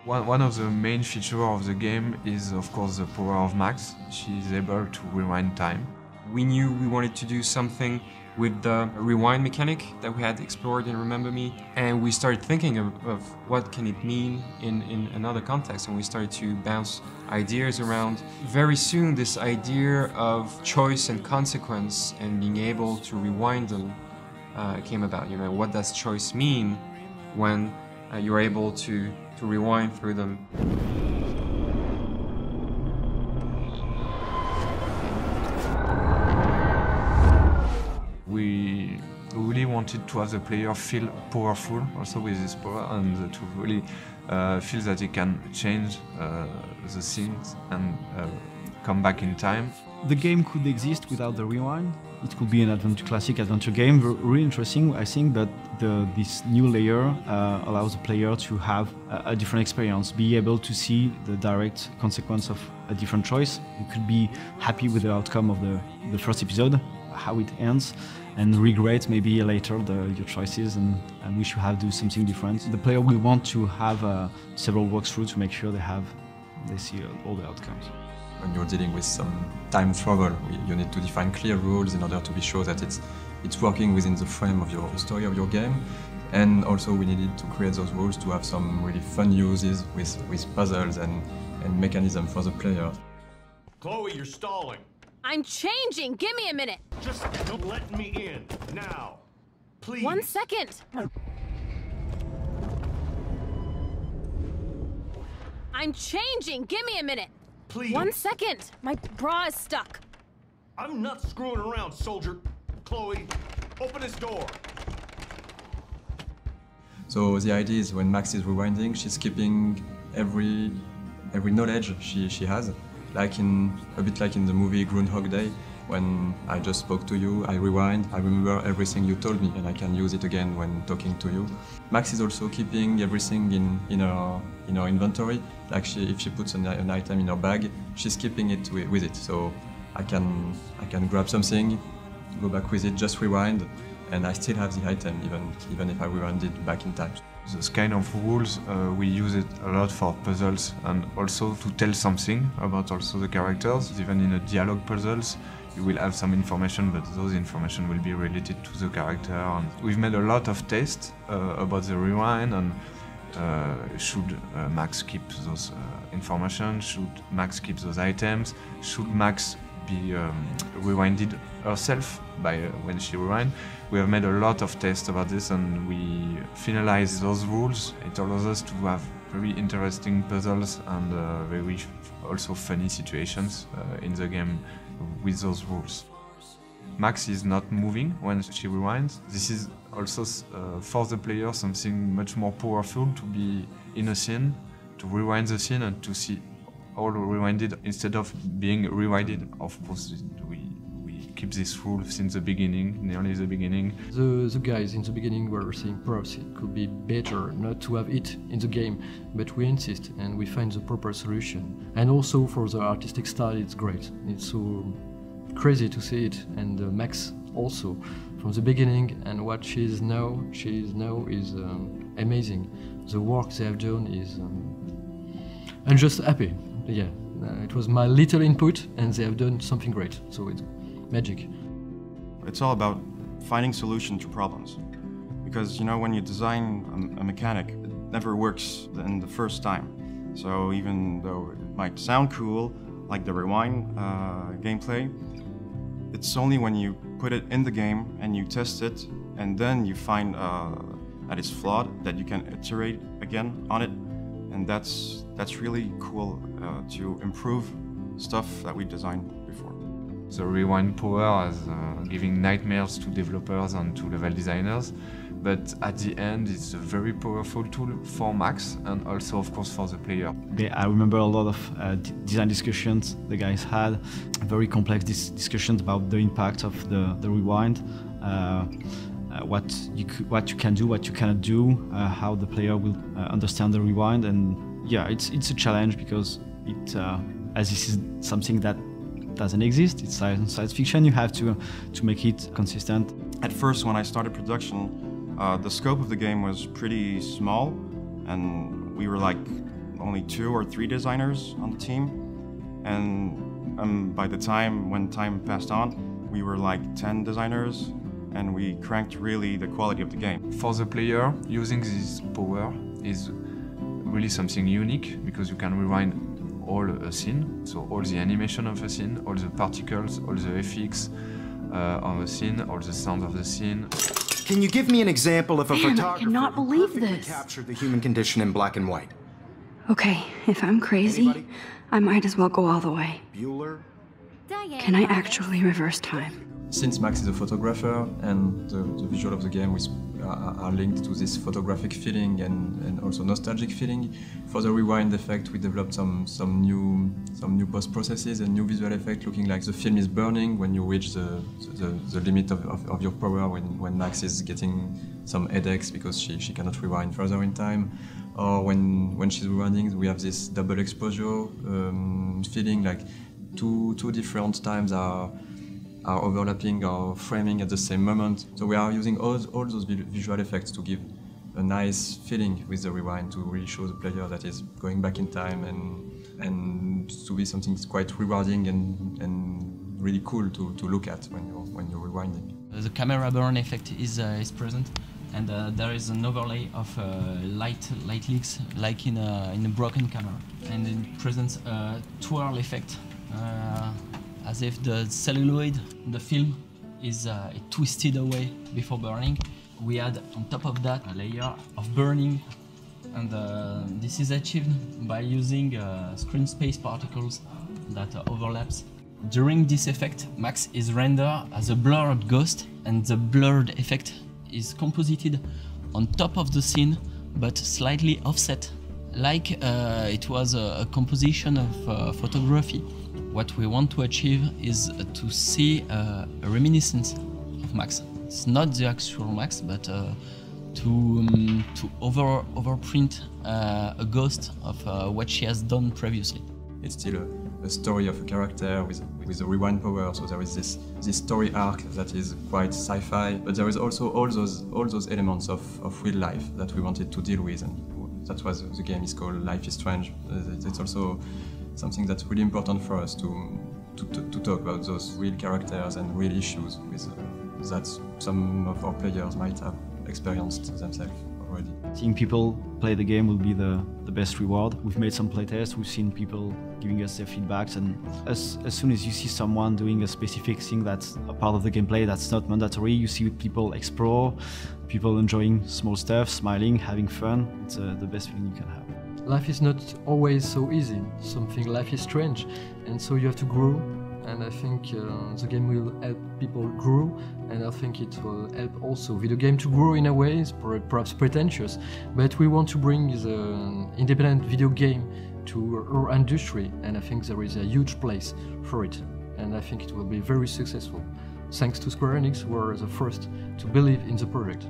One of the main features of the game is, of course, the power of Max. She is able to rewind time. We knew we wanted to do something with the rewind mechanic that we had explored in Remember Me, and we started thinking of what can it mean in another context, and we started to bounce ideas around. Very soon this idea of choice and consequence and being able to rewind them came about. You know, what does choice mean when you're able to rewind through them? We really wanted to have the player feel powerful also with this power, and to really feel that he can change the things and come back in time. The game could exist without the rewind. It could be an classic adventure game, really interesting, I think, but this new layer allows the player to have a different experience, be able to see the direct consequence of a different choice. You could be happy with the outcome of the first episode, how it ends, and regret maybe later your choices and wish you have do something different. The player will want to have several walkthroughs to make sure they see all the outcomes. When you're dealing with some time travel, you need to define clear rules in order to be sure that it's working within the frame of your story of your game. And also we needed to create those rules to have some really fun uses with puzzles and mechanism for the player. Chloe, you're stalling. I'm changing! Give me a minute! Just don't let me in, now. Please. 1 second! I'm changing! Give me a minute! Please. 1 second! My bra is stuck. I'm not screwing around, soldier. Chloe, open this door. So the idea is when Max is rewinding, she's keeping every knowledge she has. A bit like in the movie Groundhog Day, when I just spoke to you, I rewind, I remember everything you told me, and I can use it again when talking to you. Max is also keeping everything in her inventory. Like if she puts an item in her bag, she's keeping it with it. So I can grab something, go back with it, just rewind, and I still have the item, even if I rewind it back in time. This kind of rules, we use it a lot for puzzles and also to tell something about also the characters. Even in a dialogue puzzles, you will have some information, but those information will be related to the character. And we've made a lot of tests about the rewind and should Max keep those information, should Max keep those items, should Max be rewinded herself by when she rewind. We have made a lot of tests about this and we finalized those rules. It allows us to have very interesting puzzles and very also funny situations in the game with those rules. Max is not moving when she rewinds. This is also for the player something much more powerful to be in a scene, to rewind the scene and to see all rewinded instead of being rewinded. Of course, we keep this rule since the beginning, nearly the beginning. The guys in the beginning were saying perhaps it could be better not to have it in the game, but we insist and we find the proper solution. And also for the artistic style, it's great. It's so crazy to see it, and Max also from the beginning, and what she is now is amazing. The work they have done is. I'm just happy. Yeah, it was my little input, and they have done something great. So it's magic. It's all about finding solutions to problems. Because, you know, when you design a mechanic, it never works in the first time. So even though it might sound cool, like the rewind gameplay, it's only when you put it in the game and you test it, and then you find that it's flawed, that you can iterate again on it. And that's really cool to improve stuff that we designed before. The rewind power is giving nightmares to developers and to level designers, but at the end it's a very powerful tool for Max and also of course for the player. I remember a lot of design discussions the guys had, very complex discussions about the impact of the rewind, what you can do, what you cannot do, how the player will understand the rewind, and yeah, it's a challenge because as this is something that doesn't exist, it's science fiction, you have to make it consistent. At first, when I started production, the scope of the game was pretty small, and we were like only 2 or 3 designers on the team, and by the time, when time passed on, we were like 10 designers, and we cranked really the quality of the game. For the player, using this power is really something unique, because you can rewind all a scene, so all the animation of a scene, all the particles, all the effects of a scene, all the sound of the scene. Can you give me an example of a photographer I cannot believe who perfectly this. captured the human condition in black and white? Okay, if I'm crazy, Anybody? I might as well go all the way. Bueller? Can I actually reverse time? Since Max is a photographer and the visual of the game are linked to this photographic feeling and also nostalgic feeling, for the rewind effect we developed some new post processes and new visual effect, looking like the film is burning when you reach the limit of your power, when Max is getting some headaches because she cannot rewind further in time, or when she's rewinding we have this double exposure feeling, like two different times are overlapping or framing at the same moment. So we are using all those visual effects to give a nice feeling with the rewind, to really show the player that is going back in time, and to be something quite rewarding and really cool to look at when you're rewinding. The camera burn effect is present, and there is an overlay of light leaks, like in a broken camera, and it presents a twirl effect. As if the celluloid, the film, is twisted away before burning. We add on top of that a layer of burning, and this is achieved by using screen space particles that overlaps. During this effect, Max is rendered as a blurred ghost, and the blurred effect is composited on top of the scene, but slightly offset, like it was a composition of photography. What we want to achieve is to see a reminiscence of Max. It's not the actual Max, but to overprint a ghost of what she has done previously. It's still a story of a character with a rewind power, so there is this story arc that is quite sci-fi, but there is also all those elements of real life that we wanted to deal with, and that's why the game is called Life is Strange. It's also something that's really important for us to talk about those real characters and real issues that some of our players might have experienced themselves already. Seeing people play the game will be the best reward. We've made some playtests, we've seen people giving us their feedbacks, and as soon as you see someone doing a specific thing that's a part of the gameplay that's not mandatory, you see people explore, people enjoying small stuff, smiling, having fun. It's the best feeling you can have. Life is not always so easy. Life is strange, and so you have to grow. And I think the game will help people grow, and I think it will help also video game to grow in a way. It's perhaps pretentious, but we want to bring the independent video game to our industry, and I think there is a huge place for it, and I think it will be very successful. Thanks to Square Enix, who were the first to believe in the project.